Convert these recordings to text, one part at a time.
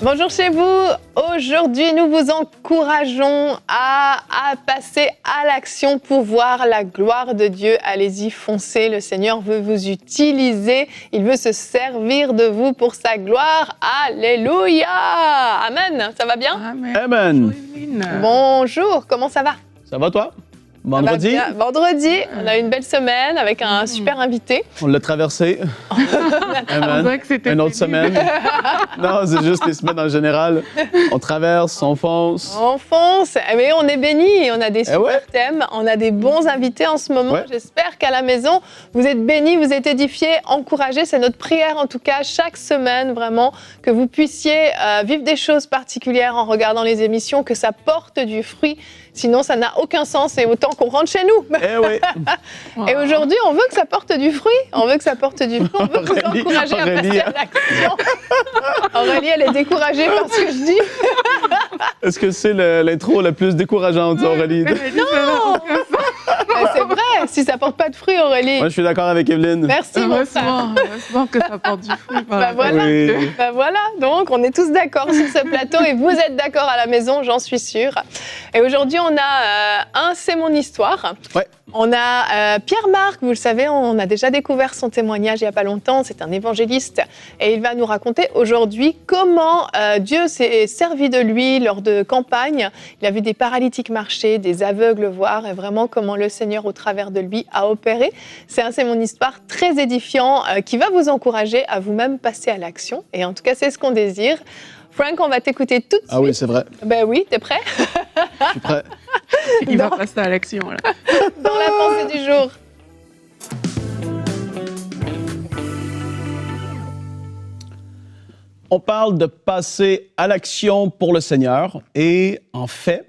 Bonjour chez vous. Aujourd'hui, nous vous encourageons à passer à l'action pour voir la gloire de Dieu. Allez-y, foncez. Le Seigneur veut vous utiliser. Il veut se servir de vous pour sa gloire. Alléluia. Amen. Ça va bien? Amen. Amen. Bonjour. Comment ça va? Ça va toi? Vendredi? Vendredi, on a une belle semaine avec un super invité. On l'a traversé. Amen. Une autre semaine. Non, c'est juste les semaines en général. On traverse, on fonce. On fonce, mais on est bénis. On a des super thèmes, on a des bons invités en ce moment. Ouais. J'espère qu'à la maison, vous êtes bénis, vous êtes édifiés, encouragés. C'est notre prière en tout cas, chaque semaine vraiment, que vous puissiez vivre des choses particulières en regardant les émissions, que ça porte du fruit. Sinon, ça n'a aucun sens et autant qu'on rentre chez nous. Eh oui. Et aujourd'hui, on veut que ça porte du fruit. On veut que ça porte du fruit. On veut vous encourager à passer à l'action. Aurélie, elle est découragée par ce que je dis. Est-ce que c'est l'intro la plus décourageante, Aurélie? Non! C'est vrai, si ça porte pas de fruits, Aurélie. Moi, je suis d'accord avec Evelyne. Merci, mon frère. Heureusement que ça porte du fruit. Voilà. Oui. Voilà, donc on est tous d'accord sur ce plateau et vous êtes d'accord à la maison, j'en suis sûre. Et aujourd'hui, on a un C'est mon histoire. Ouais. On a Pierre-Marc, vous le savez, on a déjà découvert son témoignage il n'y a pas longtemps. C'est un évangéliste et il va nous raconter aujourd'hui comment Dieu s'est servi de lui lors de campagnes. Il a vu des paralytiques marcher, des aveugles voir et vraiment comment le Seigneur, au travers de lui, a opéré. C'est un C'est mon histoire très édifiant qui va vous encourager à vous-même passer à l'action. Et en tout cas, c'est ce qu'on désire. Frank, on va t'écouter tout de suite. Ah oui, c'est vrai. Ben oui, t'es prêt? Je suis prêt. Il va passer à l'action, là. Dans la pensée du jour. On parle de passer à l'action pour le Seigneur. Et en fait,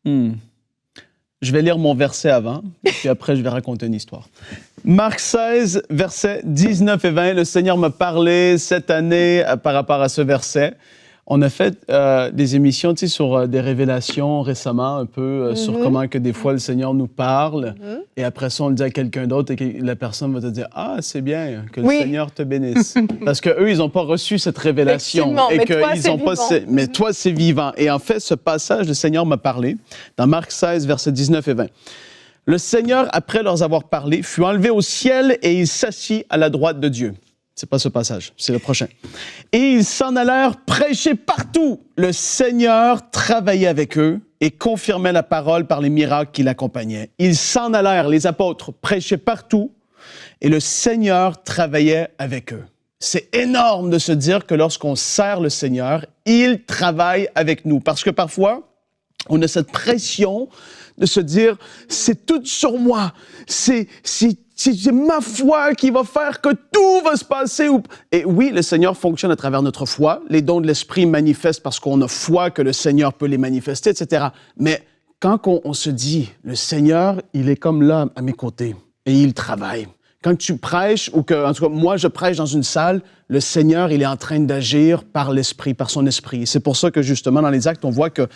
je vais lire mon verset avant, puis après, je vais raconter une histoire. Marc 16, versets 19 et 20. Le Seigneur m'a parlé cette année par rapport à ce verset. On a fait des émissions sur des révélations récemment, un peu sur comment que des fois le Seigneur nous parle. Et après ça, on le dit à quelqu'un d'autre et que la personne va te dire « Ah, c'est bien, que le Seigneur te bénisse. » Parce qu'eux, ils n'ont pas reçu cette révélation. Et mais que toi, ils ont pas mais toi, c'est vivant. Et en fait, ce passage, le Seigneur m'a parlé dans Marc 16, versets 19 et 20. Le Seigneur, après leur avoir parlé, fut enlevé au ciel et il s'assit à la droite de Dieu. C'est pas ce passage, c'est le prochain. Et ils s'en allèrent prêcher partout. Le Seigneur travaillait avec eux et confirmait la parole par les miracles qui l'accompagnaient. Ils s'en allèrent, les apôtres, prêchaient partout et le Seigneur travaillait avec eux. C'est énorme de se dire que lorsqu'on sert le Seigneur, il travaille avec nous. Parce que parfois, on a cette pression de se dire, c'est tout sur moi, c'est ma foi qui va faire que tout va se passer. Et oui, le Seigneur fonctionne à travers notre foi. Les dons de l'Esprit manifestent parce qu'on a foi que le Seigneur peut les manifester, etc. Mais quand on se dit, le Seigneur, il est comme là à mes côtés et il travaille. Quand tu prêches, ou que, en tout cas, moi, je prêche dans une salle, le Seigneur, il est en train d'agir par l'Esprit, par son Esprit. C'est pour ça que, justement, dans les Actes, on voit que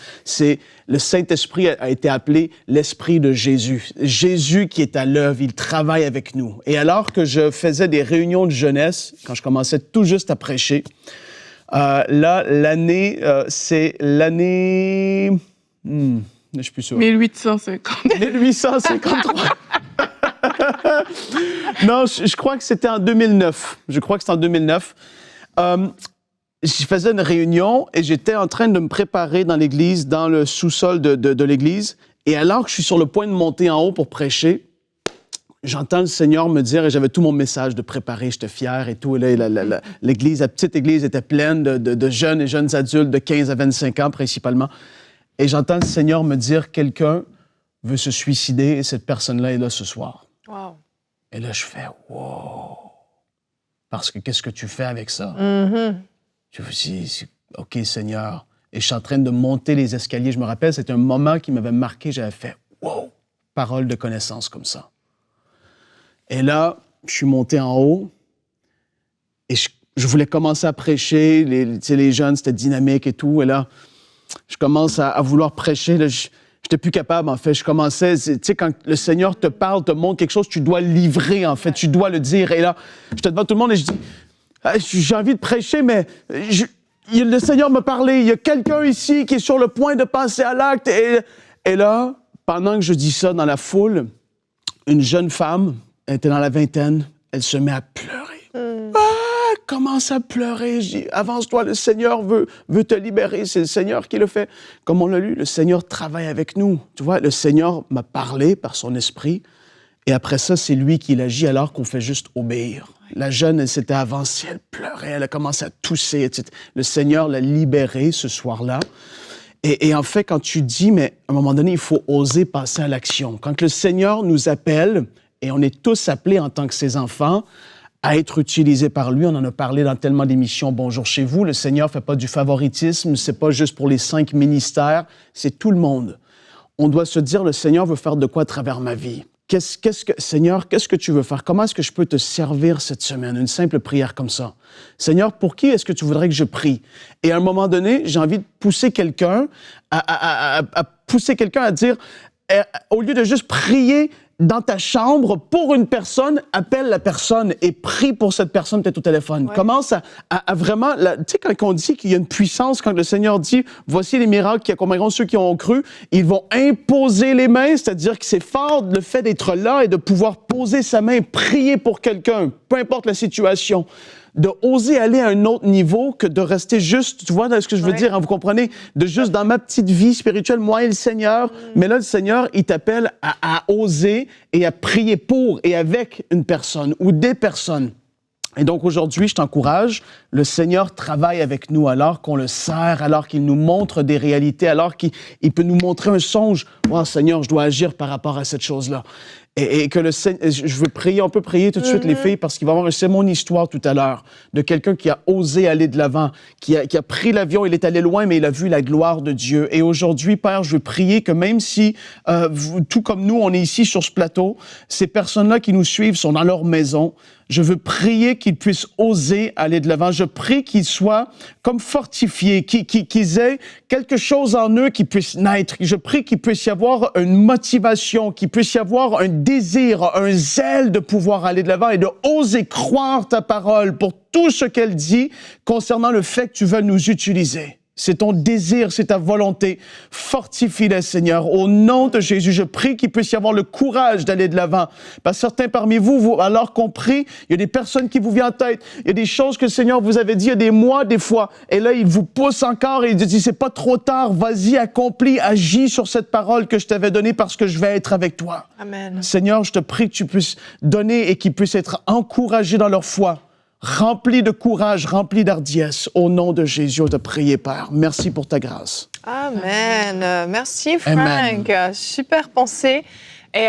le Saint-Esprit a été appelé l'Esprit de Jésus. Jésus qui est à l'œuvre, il travaille avec nous. Et alors que je faisais des réunions de jeunesse, quand je commençais tout juste à prêcher, là, l'année, c'est l'année... je suis plus sûr. 1850. 1853. Non, je crois que c'était en 2009. Je faisais une réunion et j'étais en train de me préparer dans l'église, dans le sous-sol de l'église. Et alors que je suis sur le point de monter en haut pour prêcher, j'entends le Seigneur me dire, et j'avais tout mon message de préparer, j'étais fier et tout. Et là, l'église, la petite église était pleine de jeunes et jeunes adultes de 15 à 25 ans principalement. Et j'entends le Seigneur me dire, quelqu'un veut se suicider et cette personne-là est là ce soir. Wow. Et là, je fais « wow ». Parce que qu'est-ce que tu fais avec ça? Je me dis « OK, Seigneur ». Et je suis en train de monter les escaliers. Je me rappelle, c'était un moment qui m'avait marqué. J'avais fait « wow ». Parole de connaissance comme ça. Et là, je suis monté en haut et je voulais commencer à prêcher. Les jeunes, c'était dynamique et tout. Et là, je commence à vouloir prêcher. Là, j'étais plus capable, en fait. Je commençais, tu sais, quand le Seigneur te parle, te montre quelque chose, tu dois le livrer, en fait. Tu dois le dire. Et là, j'étais devant tout le monde et je dis, j'ai envie de prêcher, mais le Seigneur m'a parlé, il y a quelqu'un ici qui est sur le point de passer à l'acte. Et là, pendant que je dis ça dans la foule, une jeune femme, elle était dans la vingtaine, elle se met à pleurer. Elle commence à pleurer. Je dis, avance-toi, le Seigneur veut te libérer. C'est le Seigneur qui le fait. Comme on l'a lu, le Seigneur travaille avec nous. Tu vois, le Seigneur m'a parlé par son esprit. Et après ça, c'est lui qui agit alors qu'on fait juste obéir. La jeune, elle s'était avancée, elle pleurait, elle a commencé à tousser, etc. Le Seigneur l'a libérée ce soir-là. Et en fait, quand tu dis, mais à un moment donné, il faut oser passer à l'action. Quand le Seigneur nous appelle, et on est tous appelés en tant que ses enfants, à être utilisés par lui. On en a parlé dans tellement d'émissions. Bonjour chez vous. Le Seigneur ne fait pas du favoritisme. C'est pas juste pour les 5 ministères. C'est tout le monde. On doit se dire, le Seigneur veut faire de quoi à travers ma vie? Seigneur, qu'est-ce que tu veux faire? Comment est-ce que je peux te servir cette semaine? Une simple prière comme ça. Seigneur, pour qui est-ce que tu voudrais que je prie? Et à un moment donné, j'ai envie de pousser quelqu'un à dire, au lieu de juste prier dans ta chambre pour une personne, appelle la personne et prie pour cette personne peut-être au téléphone. Ouais. Commence à vraiment... Tu sais, quand on dit qu'il y a une puissance, quand le Seigneur dit « Voici les miracles qui accompagneront ceux qui ont cru », ils vont imposer les mains, c'est-à-dire que c'est fort le fait d'être là et de pouvoir poser sa main, prier pour quelqu'un, peu importe la situation. De oser aller à un autre niveau que de rester juste, tu vois ce que je veux dire, hein, vous comprenez? De juste dans ma petite vie spirituelle, moi et le Seigneur. Mais là, le Seigneur, il t'appelle à oser et à prier pour et avec une personne ou des personnes. Et donc aujourd'hui, je t'encourage, le Seigneur travaille avec nous alors qu'on le sert, alors qu'il nous montre des réalités, alors qu'il peut nous montrer un songe. « Oh Seigneur, je dois agir par rapport à cette chose-là. » Et que le Seigneur, je veux prier, on peut prier tout de suite les filles, parce qu'il va y avoir, c'est mon histoire tout à l'heure, de quelqu'un qui a osé aller de l'avant, qui a pris l'avion, il est allé loin, mais il a vu la gloire de Dieu. Et aujourd'hui, Père, je veux prier que même si, tout comme nous, on est ici sur ce plateau, ces personnes-là qui nous suivent sont dans leur maison, je veux prier qu'ils puissent oser aller de l'avant. Je prie qu'ils soient comme fortifiés, qu'ils aient quelque chose en eux qui puisse naître. Je prie qu'il puisse y avoir une motivation, qu'il puisse y avoir un désir, un zèle de pouvoir aller de l'avant et de oser croire ta parole pour tout ce qu'elle dit concernant le fait que tu veux nous utiliser. C'est ton désir, c'est ta volonté. Fortifie-les, Seigneur. Au nom de Jésus, je prie qu'il puisse y avoir le courage d'aller de l'avant. Parce que certains parmi vous, alors qu'on prie, il y a des personnes qui vous viennent en tête. Il y a des choses que le Seigneur vous avait dit il y a des mois, des fois. Et là, il vous pousse encore et il dit, c'est pas trop tard. Vas-y, accomplis, agis sur cette parole que je t'avais donnée parce que je vais être avec toi. Amen. Seigneur, je te prie que tu puisses donner et qu'ils puissent être encouragés dans leur foi. Rempli de courage, rempli d'hardiesse. Au nom de Jésus, on te prie, Père. Merci pour ta grâce. Amen. Merci, Frank. Amen. Super pensée. Et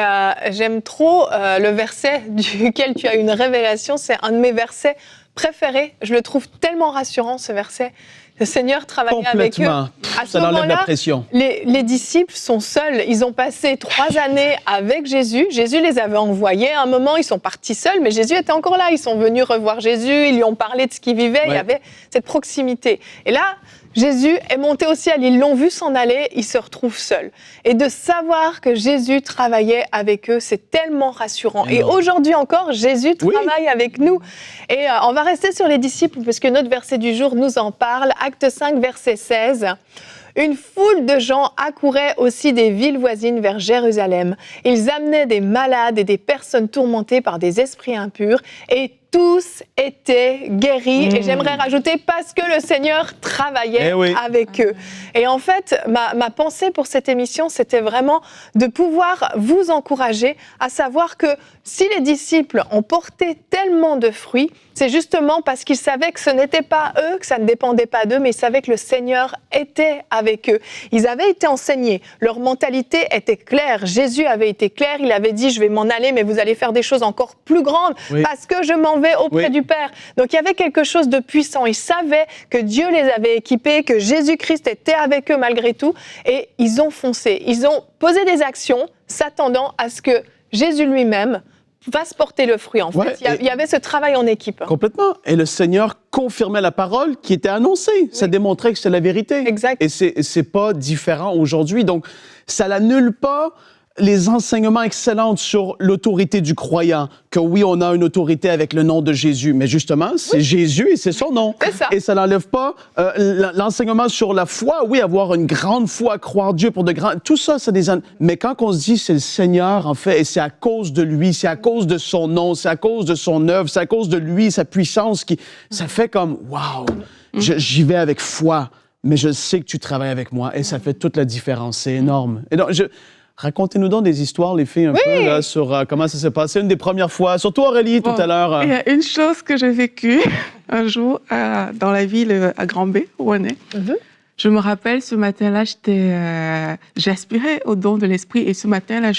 j'aime trop le verset duquel tu as une révélation. C'est un de mes versets préférés. Je le trouve tellement rassurant, ce verset. Le Seigneur travaillait avec eux. À ce ça enlève la moment-là, pression. les disciples sont seuls. Ils ont passé 3 années avec Jésus. Jésus les avait envoyés. À un moment, ils sont partis seuls, mais Jésus était encore là. Ils sont venus revoir Jésus. Ils lui ont parlé de ce qu'il vivait. Il y avait cette proximité. Et là, Jésus est monté au ciel, ils l'ont vu s'en aller, ils se retrouvent seuls. Et de savoir que Jésus travaillait avec eux, c'est tellement rassurant. Et aujourd'hui encore, Jésus travaille avec nous. Et on va rester sur les disciples, parce que notre verset du jour nous en parle. Acte 5, verset 16. Une foule de gens accourait aussi des villes voisines vers Jérusalem. Ils amenaient des malades et des personnes tourmentées par des esprits impurs, et tous étaient guéris. Et j'aimerais rajouter, parce que le Seigneur travaillait avec eux. Et en fait, ma pensée pour cette émission, c'était vraiment de pouvoir vous encourager à savoir que si les disciples ont porté tellement de fruits, c'est justement parce qu'ils savaient que ce n'était pas eux, que ça ne dépendait pas d'eux, mais ils savaient que le Seigneur était avec eux. Ils avaient été enseignés, leur mentalité était claire. Jésus avait été clair, il avait dit « je vais m'en aller, mais vous allez faire des choses encore plus grandes parce que je m'en vais auprès du Père ». Donc il y avait quelque chose de puissant. Ils savaient que Dieu les avait équipés, que Jésus-Christ était avec eux malgré tout, et ils ont foncé. Ils ont posé des actions s'attendant à ce que Jésus lui-même va se porter le fruit, en fait. Il y avait ce travail en équipe. Complètement. Et le Seigneur confirmait la parole qui était annoncée. Ça démontrait que c'était la vérité. Exact. Et c'est pas différent aujourd'hui. Donc, ça n'annule pas les enseignements excellents sur l'autorité du croyant, que oui, on a une autorité avec le nom de Jésus, mais justement, c'est Jésus et c'est son nom. C'est ça. Et ça n'enlève pas l'enseignement sur la foi, oui, avoir une grande foi, croire Dieu pour de grands... Tout ça, c'est des... Mais quand on se dit c'est le Seigneur, en fait, et c'est à cause de lui, c'est à cause de son nom, c'est à cause de son œuvre, c'est à cause de lui, sa puissance, ça fait comme, wow, j'y vais avec foi, mais je sais que tu travailles avec moi, et ça fait toute la différence, c'est énorme. Et donc, racontez-nous donc des histoires, les filles, un peu, là, sur comment ça s'est passé. Une des premières fois, surtout Aurélie, tout à l'heure. Il y a une chose que j'ai vécue un jour dans la ville à Granby, où on est. Je me rappelle, ce matin-là, j'aspirais au don de l'Esprit. Et ce matin-là,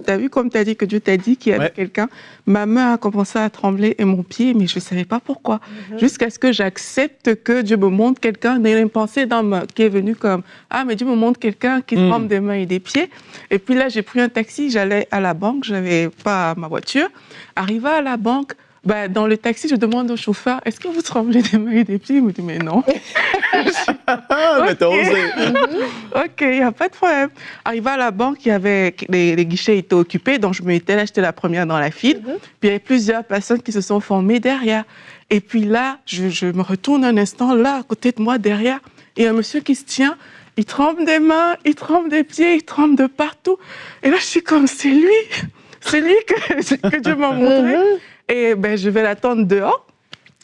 t'as vu comme t'as dit que Dieu t'a dit qu'il y avait quelqu'un. Ma main a commencé à trembler et mon pied, mais je ne savais pas pourquoi. Jusqu'à ce que j'accepte que Dieu me montre quelqu'un. Il y a une pensée qui est venue comme « Ah, mais Dieu me montre quelqu'un qui tremble des mains et des pieds. » Et puis là, j'ai pris un taxi, j'allais à la banque, je n'avais pas ma voiture. Arrivé à la banque, dans le taxi, je demande au chauffeur, est-ce que vous tremblez des mains et des pieds? Il me dit, mais non. Mais t'as osé. OK, il n'y a pas de problème. Arrivé à la banque, les guichets étaient occupés, donc je m'étais là, j'étais la première dans la file. Puis il y avait plusieurs personnes qui se sont formées derrière. Et puis là, je me retourne un instant, là, à côté de moi, derrière, et un monsieur qui se tient, il tremble des mains, il tremble des pieds, il tremble de partout. Et là, je suis comme, c'est lui que Dieu m'a montré. Et je vais l'attendre dehors.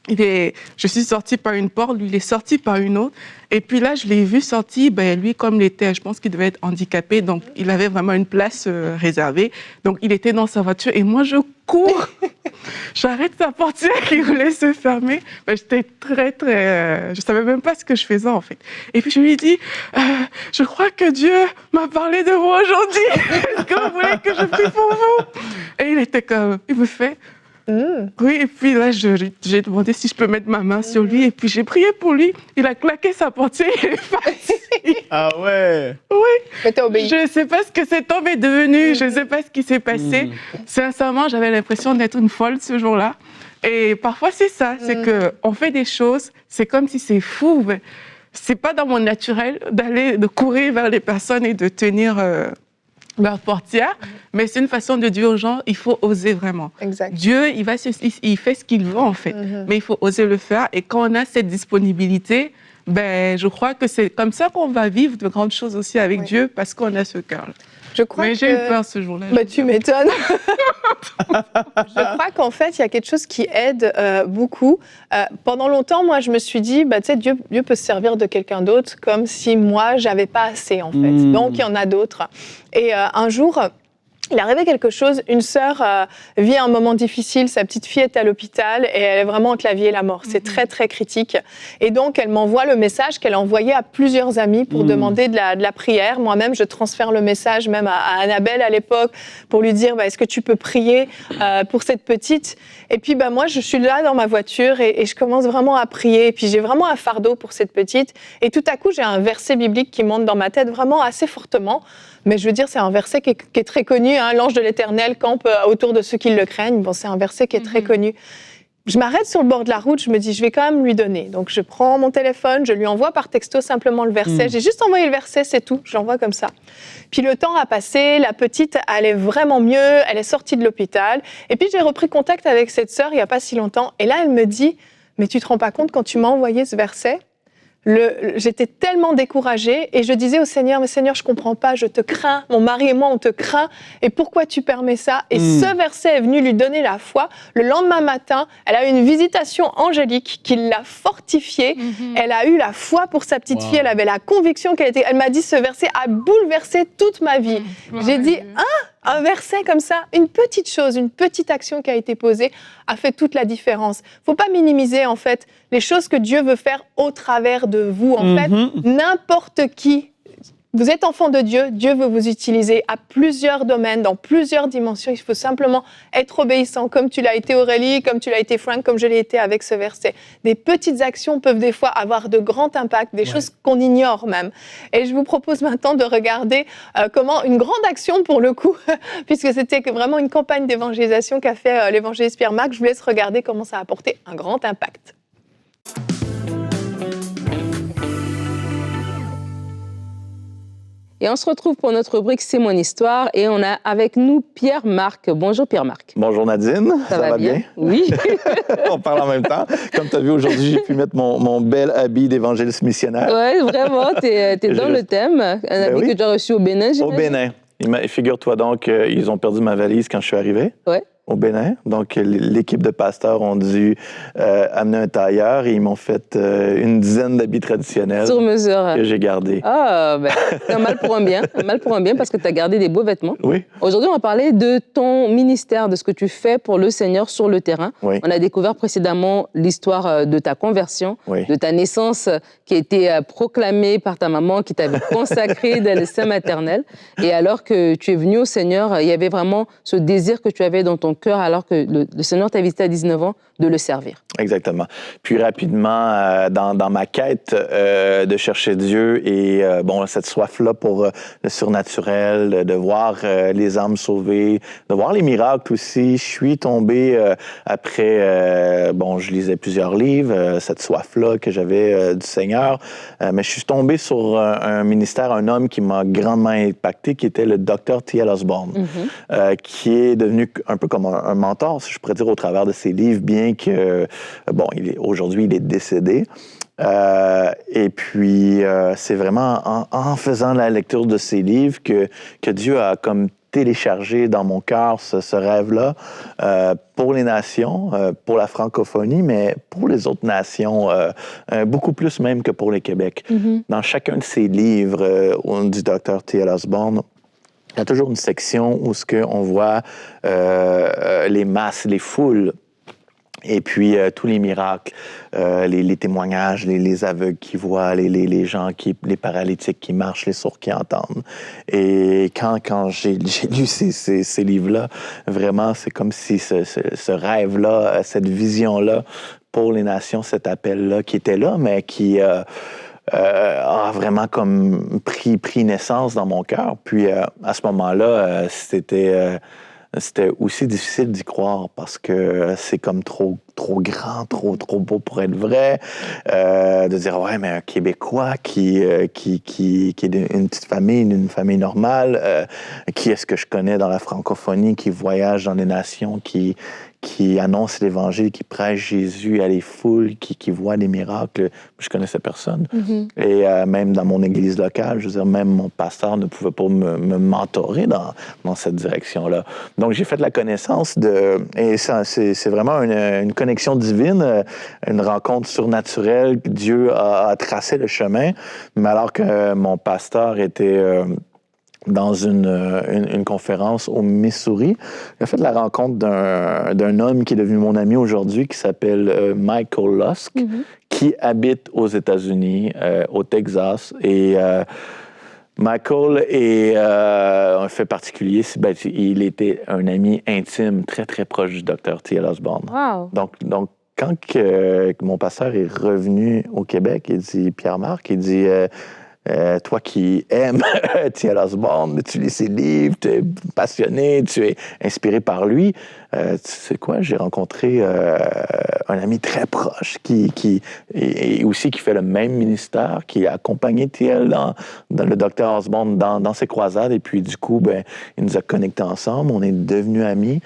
Je suis sortie par une porte, lui, il est sorti par une autre. Et puis là, je l'ai vu sortir. Lui, comme il était, je pense qu'il devait être handicapé, donc il avait vraiment une place réservée. Donc, il était dans sa voiture et moi, je cours. J'arrête sa portière qui voulait se fermer. J'étais je savais même pas ce que je faisais, en fait. Et puis, je lui ai dit, je crois que Dieu m'a parlé de vous aujourd'hui. Est-ce que vous voulez que je prie pour vous? Et il me fait... Oui, et puis là, j'ai demandé si je peux mettre ma main sur lui, et puis j'ai prié pour lui. Il a claqué sa portière, il est parti. Ah ouais? Oui. Mais t'as obéi. Je ne sais pas ce que cet homme est devenu, je ne sais pas ce qui s'est passé. Sincèrement, j'avais l'impression d'être une folle ce jour-là. Et parfois, c'est ça, c'est qu'on fait des choses, c'est comme si c'est fou, mais c'est pas dans mon naturel de courir vers les personnes et de tenir... leur portière, mais c'est une façon de dire aux gens, il faut oser vraiment. Exact. Dieu, il fait ce qu'il veut en fait, mais il faut oser le faire. Et quand on a cette disponibilité, je crois que c'est comme ça qu'on va vivre de grandes choses aussi avec Dieu, parce qu'on a ce cœur-là. Mais j'ai eu peur ce jour-là. Tu m'étonnes. Je crois qu'en fait, il y a quelque chose qui aide beaucoup. Pendant longtemps, moi, je me suis dit, Dieu peut se servir de quelqu'un d'autre comme si moi, j'avais pas assez, en fait. Donc, il y en a d'autres. Et un jour... il est arrivé quelque chose, une sœur vit un moment difficile, sa petite fille est à l'hôpital et elle est vraiment entre la vie et la mort. C'est très, très critique. Et donc, elle m'envoie le message qu'elle a envoyé à plusieurs amis pour demander de la prière. Moi-même, je transfère le message même à Annabelle à l'époque pour lui dire, est-ce que tu peux prier pour cette petite? Et puis, moi, je suis là dans ma voiture et je commence vraiment à prier. Et puis, j'ai vraiment un fardeau pour cette petite. Et tout à coup, j'ai un verset biblique qui monte dans ma tête vraiment assez fortement. Mais je veux dire, c'est un verset qui est très connu. L'ange de l'Éternel campe autour de ceux qui le craignent. Bon, c'est un verset qui est très connu. Je m'arrête sur le bord de la route, je me dis, je vais quand même lui donner. Donc, je prends mon téléphone, je lui envoie par texto simplement le verset. J'ai juste envoyé le verset, c'est tout. Je l'envoie comme ça. Puis le temps a passé, la petite allait vraiment mieux, elle est sortie de l'hôpital. Et puis, j'ai repris contact avec cette sœur il n'y a pas si longtemps. Et là, elle me dit, mais tu te rends pas compte quand tu m'as envoyé ce verset ? J'étais tellement découragée et je disais au Seigneur, mais Seigneur, je comprends pas, je te crains, mon mari et moi, on te craint, et pourquoi tu permets ça? Et ce verset est venu lui donner la foi. Le lendemain matin, elle a eu une visitation angélique qui l'a fortifiée. Elle a eu la foi pour sa petite fille, elle avait la conviction elle m'a dit, ce verset a bouleversé toute ma vie. J'ai dit, un verset comme ça, une petite chose, une petite action qui a été posée a fait toute la différence. Faut pas minimiser, en fait, les choses que Dieu veut faire au travers de vous. En fait, n'importe qui, vous êtes enfant de Dieu, Dieu veut vous utiliser à plusieurs domaines, dans plusieurs dimensions. Il faut simplement être obéissant, comme tu l'as été Aurélie, comme tu l'as été Frank, comme je l'ai été avec ce verset. Des petites actions peuvent des fois avoir de grands impacts, des choses qu'on ignore même. Et je vous propose maintenant de regarder comment une grande action pour le coup, puisque c'était vraiment une campagne d'évangélisation qu'a fait l'évangéliste Pierre Marc. Je vous laisse regarder comment ça a apporté un grand impact. Et on se retrouve pour notre rubrique C'est mon histoire et on a avec nous Pierre-Marc. Bonjour Pierre-Marc. Bonjour Nadine, ça va bien? Oui. On parle en même temps. Comme tu as vu aujourd'hui, j'ai pu mettre mon bel habit d'évangéliste missionnaire. Oui, vraiment, tu es dans le thème. Un habit que tu as reçu au Bénin, j'imagine? Au Bénin. Figure-toi donc, ils ont perdu ma valise quand je suis arrivé. Ouais. Au Bénin. Donc, l'équipe de pasteurs ont dû amener un tailleur et ils m'ont fait une dizaine d'habits traditionnels. Sur mesure. Que j'ai gardés. Ah, ben, c'est un mal pour un bien. Un mal pour un bien parce que tu as gardé des beaux vêtements. Oui. Aujourd'hui, on va parler de ton ministère, de ce que tu fais pour le Seigneur sur le terrain. Oui. On a découvert précédemment l'histoire de ta conversion, oui. de ta naissance qui a été proclamée par ta maman, qui t'avait consacré dès le sein maternel. Et alors que tu es venu au Seigneur, il y avait vraiment ce désir que tu avais dans ton cœur alors que le Seigneur t'a visité à 19 ans, de le servir. Exactement. Puis rapidement, dans ma quête de chercher Dieu et cette soif-là pour le surnaturel, de voir les âmes sauvées, de voir les miracles aussi, je suis tombé après, je lisais plusieurs livres, cette soif-là que j'avais du Seigneur, mais je suis tombé sur un ministère, un homme qui m'a grandement impacté, qui était le Dr. T.L. Osborne, qui est devenu un peu comme un mentor, si je pourrais dire, au travers de ses livres, bien que, aujourd'hui, il est décédé. Et puis, c'est vraiment en faisant la lecture de ses livres que Dieu a comme téléchargé dans mon cœur ce rêve-là pour les nations, pour la francophonie, mais pour les autres nations, beaucoup plus même que pour le Québec. Dans chacun de ses livres du Dr. T.L. Osborne, il y a toujours une section où on voit les masses, les foules, et puis tous les miracles, les témoignages, les aveugles qui voient, les gens, les paralytiques qui marchent, les sourds qui entendent. Et quand j'ai lu ces livres-là, vraiment, c'est comme si ce rêve-là, cette vision-là pour les nations, cet appel-là qui était là, mais qui a vraiment comme pris naissance dans mon cœur. Puis à ce moment-là, c'était aussi difficile d'y croire parce que c'est comme trop grand, trop beau pour être vrai. De dire, ouais, mais un Québécois qui est une petite famille, une famille normale, qui est-ce que je connais dans la francophonie, qui voyage dans les nations, qui annonce l'Évangile, qui prêche Jésus à les foules, qui voit des miracles. Je connaissais personne. Et même dans mon église locale, je veux dire, même mon pasteur ne pouvait pas me mentorer dans cette direction-là. Donc, j'ai fait la connaissance et ça, c'est vraiment une connexion divine, une rencontre surnaturelle. Dieu a tracé le chemin. Mais alors que mon pasteur était dans une conférence au Missouri. J'ai fait la rencontre d'un homme qui est devenu mon ami aujourd'hui, qui s'appelle Michael Lusk, qui habite aux États-Unis, au Texas. Et Michael est un fait particulier. Il était un ami intime, très, très proche du Dr. T.L. Osborne. Wow. Donc quand mon pasteur est revenu au Québec, il dit, Pierre-Marc, il dit... toi qui aimes T.L. Osborne, tu lis ses livres, tu es passionné, tu es inspiré par lui. Tu sais quoi, j'ai rencontré un ami très proche et aussi qui fait le même ministère, qui a accompagné T.L. dans le Dr. Osborne dans ses croisades. Et puis, du coup, il nous a connectés ensemble. On est devenus amis.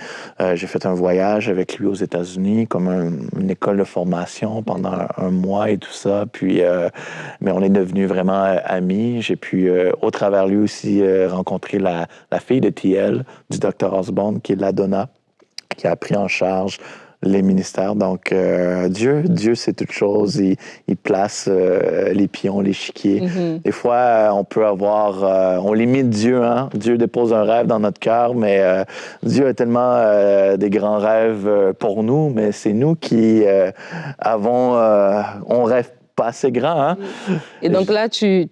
J'ai fait un voyage avec lui aux États-Unis, comme une école de formation pendant un mois et tout ça. Puis, mais on est devenus vraiment amis. J'ai pu, au travers lui aussi, rencontrer la fille de T.L., du Dr. Osborne, qui est l'Adonna, qui a pris en charge les ministères. Donc, Dieu c'est toute chose. Il place les pions, l'échiquier. Des fois, on peut avoir... on limite Dieu, hein? Dieu dépose un rêve dans notre cœur, mais Dieu a tellement des grands rêves pour nous, mais c'est nous qui on rêve pas assez grand, hein? Et donc là, tu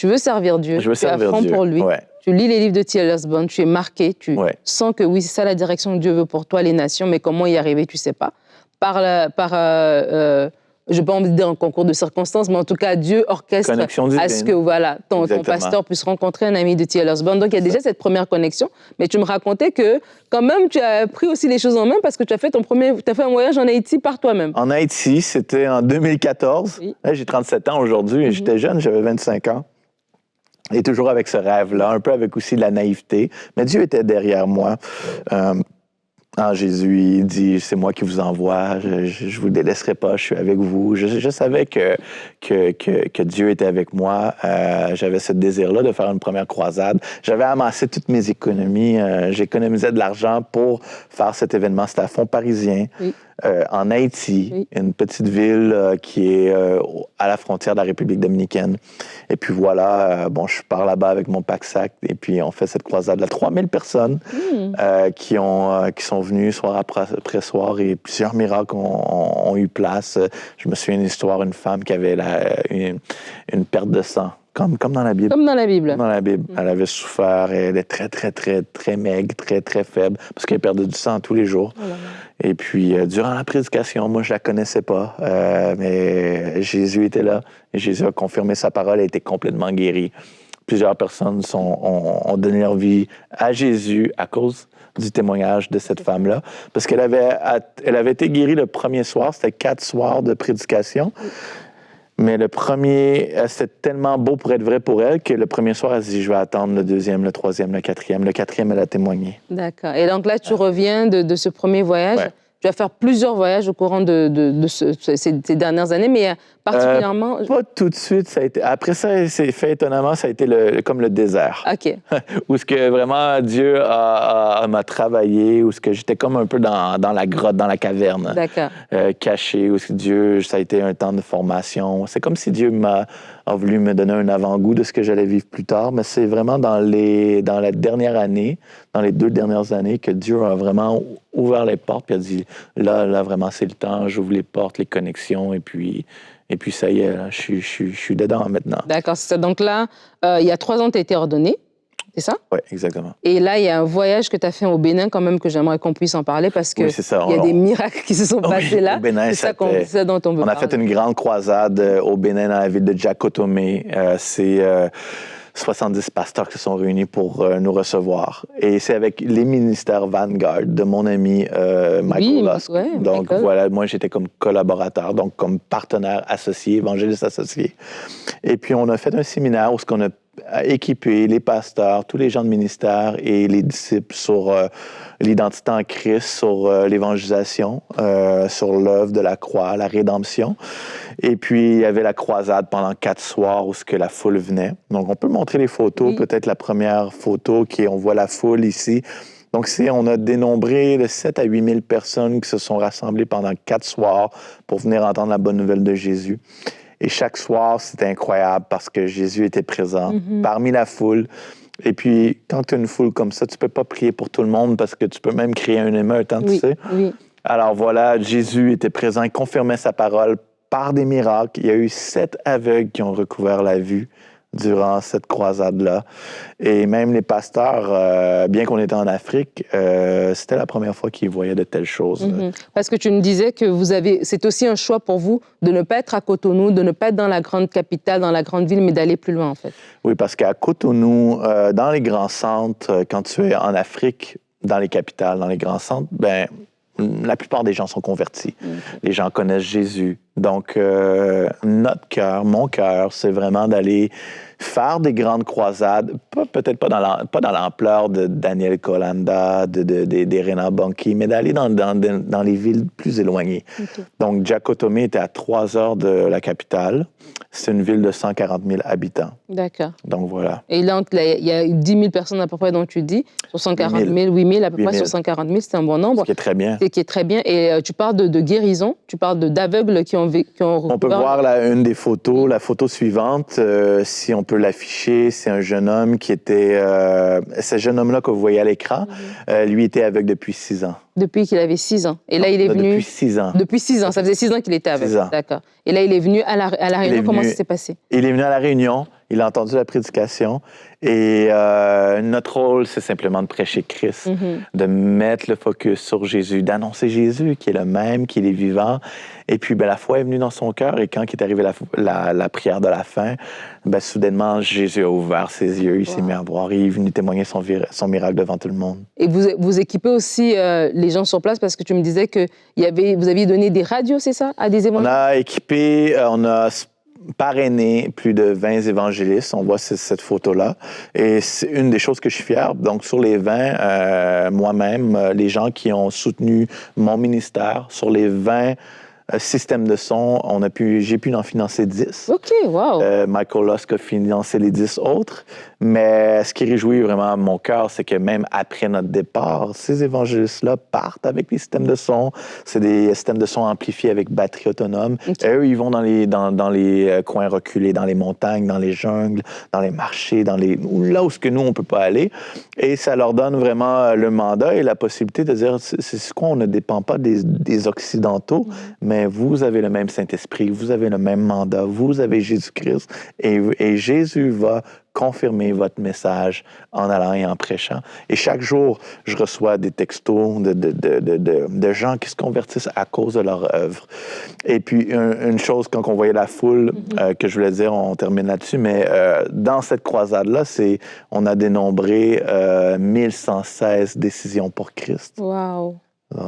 veux servir Dieu. Je veux servir Dieu. Tu es à fond pour lui. Ouais. Tu lis les livres de T.L. Osborne, tu es marqué, tu sens que oui, c'est ça la direction que Dieu veut pour toi, les nations, mais comment y arriver, tu sais pas. Je n'ai pas envie de dire un concours de circonstances, mais en tout cas, Dieu orchestre à ce que ton pasteur puisse rencontrer un ami de T.L. Osborne. Donc, il y a déjà cette première connexion. Mais tu me racontais que, quand même, tu as pris aussi les choses en main parce que tu as fait un voyage en Haïti par toi-même. En Haïti, c'était en 2014. Oui. Là, j'ai 37 ans aujourd'hui et j'étais jeune, j'avais 25 ans. Et toujours avec ce rêve-là, un peu avec aussi de la naïveté. Mais Dieu était derrière moi. En Jésus, il dit, c'est moi qui vous envoie, je vous délaisserai pas, je suis avec vous. Je savais que Dieu était avec moi. J'avais ce désir-là de faire une première croisade. J'avais amassé toutes mes économies. J'économisais de l'argent pour faire cet événement. C'était à Font-Parisien, en Haïti, une petite ville qui est à la frontière de la République dominicaine. Et puis voilà, je pars là-bas avec mon pack-sac et puis on fait cette croisade-là. 3000 personnes qui sont venues soir après soir et plusieurs miracles ont eu place. Je me souviens d'une histoire, une femme qui avait une perte de sang. Comme dans la Bible. Comme dans la Bible. Comme dans la Bible. Elle avait souffert, elle est très, très, très, très maigre, très, très faible, parce qu'elle perdait du sang tous les jours. Oh là là. Et puis, durant la prédication, moi, je la connaissais pas, mais Jésus était là, et Jésus a confirmé sa parole, elle était complètement guérie. Plusieurs personnes ont donné leur vie à Jésus à cause du témoignage de cette femme-là, parce qu'elle avait été guérie le premier soir, c'était 4 soirs de prédication. Mais le premier, c'était tellement beau pour être vrai pour elle que le premier soir, elle se dit, je vais attendre le deuxième, le troisième, le quatrième. Le quatrième, elle a témoigné. D'accord. Et donc là, tu reviens de ce premier voyage. Ouais. Tu vas faire plusieurs voyages au courant de ces dernières années, mais particulièrement... Pas tout de suite. Ça a été, après ça, c'est fait étonnamment, ça a été comme le désert. OK. Où ce que vraiment Dieu m'a travaillé, où ce que j'étais comme un peu dans la grotte, dans la caverne. D'accord. Caché, où ce que Dieu, ça a été un temps de formation. C'est comme si Dieu a voulu me donner un avant-goût de ce que j'allais vivre plus tard, mais c'est vraiment dans la dernière année, dans les 2 dernières années, que Dieu a vraiment ouvert les portes, puis a dit, là vraiment, c'est le temps, j'ouvre les portes, les connexions, et puis ça y est, là, je suis dedans maintenant. D'accord, c'est ça. Donc là, il y a 3 ans, tu as été ordonné, c'est ça? Oui, exactement. Et là, il y a un voyage que tu as fait au Bénin, quand même, que j'aimerais qu'on puisse en parler, parce qu'il y a des miracles qui se sont passés là. Au Bénin, c'est ça dont on veut parler. On a fait une grande croisade au Bénin, dans la ville de Djakotomé. C'est 70 pasteurs qui sont réunis pour nous recevoir. Et c'est avec les ministères Vanguard de mon ami Michael Lusk. Ouais, donc Michael. Voilà, moi j'étais comme collaborateur, donc comme partenaire associé, évangéliste associé. Et puis on a fait un séminaire où on a équipé les pasteurs, tous les gens de ministère et les disciples sur l'identité en Christ, sur l'évangélisation, sur l'œuvre de la croix, la rédemption. Et puis, il y avait la croisade pendant 4 soirs où ce que la foule venait. Donc, on peut montrer les photos. Oui. Peut-être la première photo, on voit la foule ici. Donc, on a dénombré de 7 à 8 000 personnes qui se sont rassemblées pendant 4 soirs pour venir entendre la bonne nouvelle de Jésus. Et chaque soir, c'était incroyable parce que Jésus était présent parmi la foule. Et puis, quand tu as une foule comme ça, tu ne peux pas prier pour tout le monde parce que tu peux même créer une émeute, hein, tu sais. Oui. Alors voilà, Jésus était présent, il confirmait sa parole par des miracles. Il y a eu 7 aveugles qui ont recouvert la vue durant cette croisade-là. Et même les pasteurs, bien qu'on était en Afrique, c'était la première fois qu'ils voyaient de telles choses. Parce que tu me disais que c'est aussi un choix pour vous de ne pas être à Cotonou, de ne pas être dans la grande capitale, dans la grande ville, mais d'aller plus loin, en fait. Oui, parce qu'à Cotonou, dans les grands centres, quand tu es en Afrique, dans les capitales, dans les grands centres, la plupart des gens sont convertis. Les gens connaissent Jésus. Donc, notre cœur, mon cœur, c'est vraiment d'aller faire des grandes croisades, peut-être pas dans l'ampleur de Daniel Kolanda, des Renan Banki, mais d'aller dans les villes plus éloignées. Okay. Donc, Djakotomé était à 3 heures de la capitale. C'est une ville de 140 000 habitants. D'accord. Donc, voilà. Et là, il y a 10 000 personnes à peu près dont tu dis, sur 140 000, 8 000 à peu près sur 140 000, c'est un bon nombre. Ce qui est très bien. Ce qui est très bien. Et tu parles de guérison, tu parles d'aveugles qui ont On peut voir une des photos, la photo suivante, si on peut l'afficher, c'est un jeune homme qui était... ce jeune homme-là que vous voyez à l'écran, lui était aveugle depuis 6 ans. Depuis qu'il avait 6 ans. Et là, il est venu... Depuis 6 ans. Depuis 6 ans. Ça faisait 6 ans qu'il était aveugle. 6 ans. D'accord. Et là, il est venu à la Réunion. Comment ça s'est passé? Il est venu à la Réunion. Il a entendu la prédication. Et notre rôle, c'est simplement de prêcher Christ, de mettre le focus sur Jésus, d'annoncer Jésus, qui est le même, qui est vivant. Et puis, la foi est venue dans son cœur. Et quand il est arrivé la prière de la fin, soudainement, Jésus a ouvert ses yeux. Il s'est mis à voir. Et il est venu témoigner son miracle devant tout le monde. Et vous équipez aussi les gens sur place, parce que tu me disais que vous aviez donné des radios, c'est ça, à des événements? On a équipé, parrainé plus de 20 évangélistes. On voit cette photo-là. Et c'est une des choses que je suis fier. Donc, sur les 20, moi-même, les gens qui ont soutenu mon ministère, sur les 20 systèmes de son, j'ai pu en financer 10. OK, wow. Michael Lusk a financé les 10 autres. Mais ce qui réjouit vraiment mon cœur, c'est que même après notre départ, ces évangélistes-là partent avec les systèmes de son. C'est des systèmes de son amplifiés avec batterie autonome. Okay. Eux, ils vont dans les coins reculés, dans les montagnes, dans les jungles, dans les marchés, là où nous, on ne peut pas aller. Et ça leur donne vraiment le mandat et la possibilité de dire, c'est quoi, on ne dépend pas des Occidentaux, mais vous avez le même Saint-Esprit, vous avez le même mandat, vous avez Jésus-Christ, et Jésus va confirmer votre message en allant et en prêchant. Et chaque jour, je reçois des textos de gens qui se convertissent à cause de leur œuvre. Et puis, une chose, quand on voyait la foule, que je voulais dire, on termine là-dessus, mais dans cette croisade-là, on a dénombré 1116 décisions pour Christ. Wow!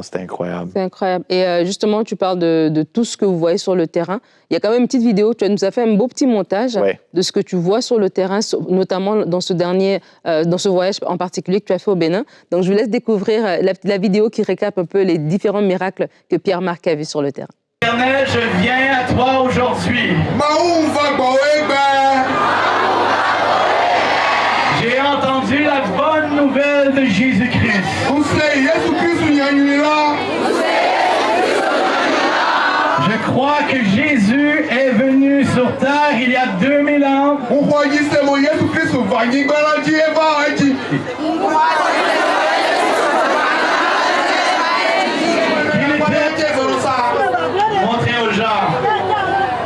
C'était incroyable. C'est incroyable. Et justement, tu parles de tout ce que vous voyez sur le terrain. Il y a quand même une petite vidéo. Tu nous as fait un beau petit montage de ce que tu vois sur le terrain, notamment dans ce voyage en particulier que tu as fait au Bénin. Donc, je vous laisse découvrir la vidéo qui récap un peu les différents miracles que Pierre-Marc a vus sur le terrain. Éternel, je viens à toi aujourd'hui. J'ai entendu la bonne nouvelle de Jésus-Christ. Je crois que Jésus est venu sur terre il y a 2000 ans. Montrez aux gens.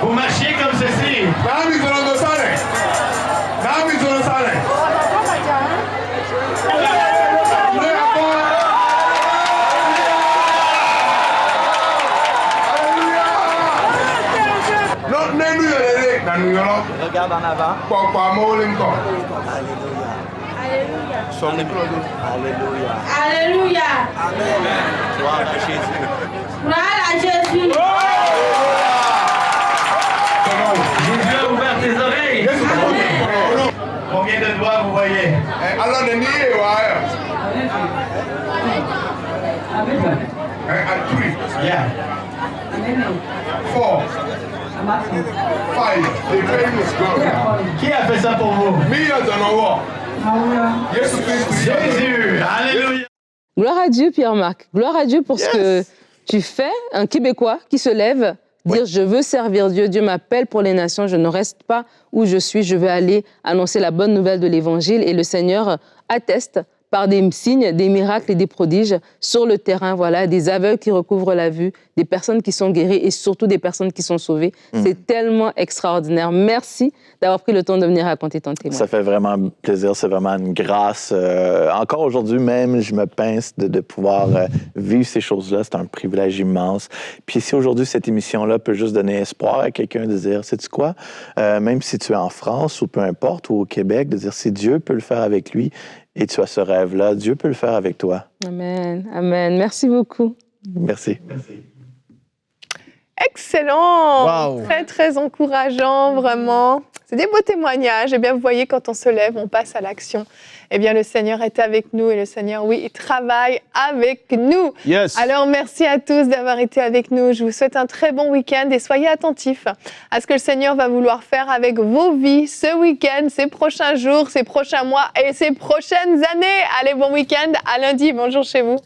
Vous marchiez comme ceci. Regarde en avant. Alléluia. Alléluia. Amen. Gloire à Jésus. Gloire à Jésus. Jésus a ouvert tes oreilles. Combien de doigts vous voyez? Yeah. 4. 5. Qui a fait ça pour vous? Jésus. Alléluia. Gloire à Dieu, Pierre-Marc. Gloire à Dieu pour ce que tu fais. Un Québécois qui se lève, dire je veux servir Dieu. Dieu m'appelle pour les nations. Je ne reste pas où je suis. Je veux aller annoncer la bonne nouvelle de l'Évangile. Et le Seigneur atteste par des signes, des miracles et des prodiges sur le terrain, voilà, des aveugles qui recouvrent la vue, des personnes qui sont guéries et surtout des personnes qui sont sauvées. C'est tellement extraordinaire. Merci d'avoir pris le temps de venir raconter ton témoignage. Ça fait vraiment plaisir, c'est vraiment une grâce. Encore aujourd'hui même, je me pince de pouvoir vivre ces choses-là. C'est un privilège immense. Puis si aujourd'hui, cette émission-là peut juste donner espoir à quelqu'un de dire, sais-tu quoi? Même si tu es en France ou peu importe, ou au Québec, de dire si Dieu peut le faire avec lui, et tu as ce rêve-là, Dieu peut le faire avec toi. Amen. Amen. Merci beaucoup. Merci. Excellent. Wow. Très, très encourageant, vraiment. C'est des beaux témoignages. Et bien, vous voyez, quand on se lève, on passe à l'action. Eh bien, le Seigneur est avec nous et le Seigneur, oui, il travaille avec nous. Yes. Alors, merci à tous d'avoir été avec nous. Je vous souhaite un très bon week-end et soyez attentifs à ce que le Seigneur va vouloir faire avec vos vies ce week-end, ces prochains jours, ces prochains mois et ces prochaines années. Allez, bon week-end. À lundi. Bonjour chez vous.